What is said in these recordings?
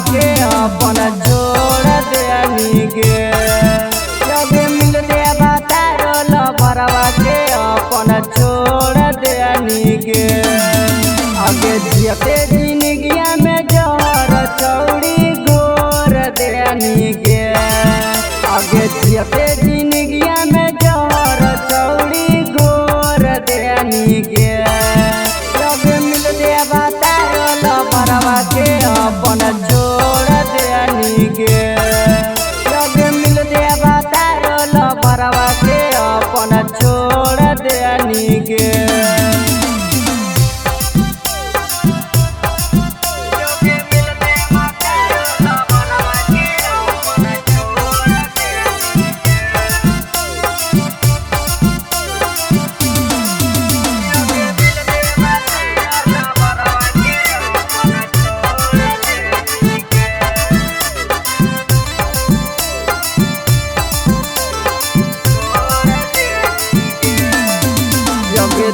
के अपन जोड़ देनी के। जब मिल दे बतारो लभरवा के अपन छोड़ देनी के। आगे जियते जिंदगिया में जहर चौड़ी गोर देनी के। आगे जियते जिंदगिया में जहर चौड़ी गोर देनी के। जब मिल दे बतारो लभरवा के अपन जोड़ देनी के। जब मिल दे बतारो लभरवा के अपन छोड़ देनी के।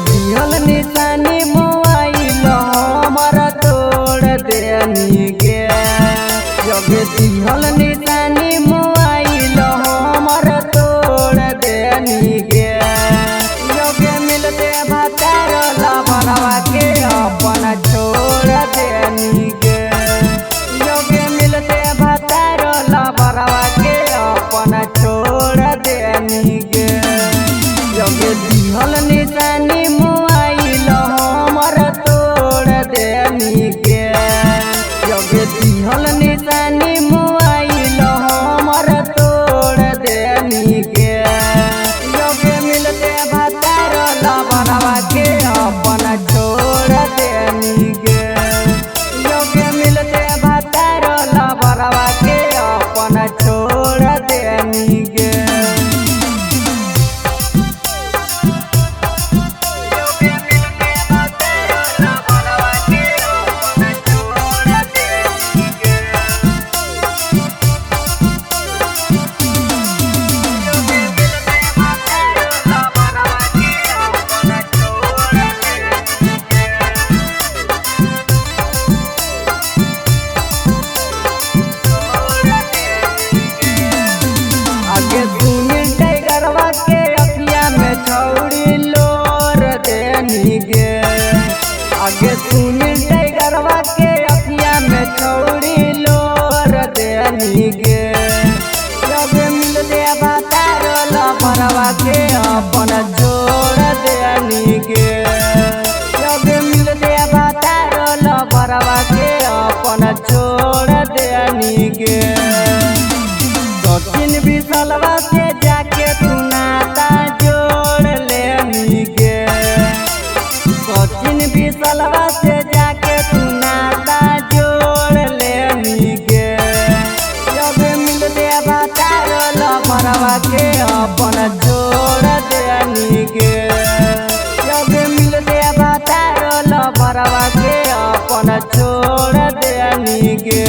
दियल निशानी मोबाइल हमर तोड़ देनी के। जब दियल निशानी मोबाइल हमर तोड़ देनी के। जब मिलते बतारो लभरवा के अपन छोड़ देनी के। जब मिलते बतारो लभरवा के अपन छोड़ देनी के। जब दिहल निशानी मोबाइल हमर तोड़ देनी के। जब दिहल निशानी मोबाइल हमर तोड़ देनी के। जब मिलते बतारो लभरवा के अपन छोड़ देनी के। जब मिलते बतारो लभरवा के अपन छोड़ देनी के। आगे सुनी टाइगरवा के अखिया में छौड़ी लोर देनी के। आगे सुनी टाइगरवा के अखिया में छौड़ी लोर देनी के। जब मिल दे बतारो लभरवा के अपन जोड़ देनी के। जब मिल दे बतारो लभरवा के अपन छोड़ देनी के। सचिन विशलवा से जाके तू नाता जोड़ लेनी के। सचिन विशलवा से जाके तू नाता जोड़ लेनी के। जब मिल दे बतारो लभरवा के अपन जोड़ देनी के। जब मिल दे बतारो लभरवा के अपन छोड़ देनी के।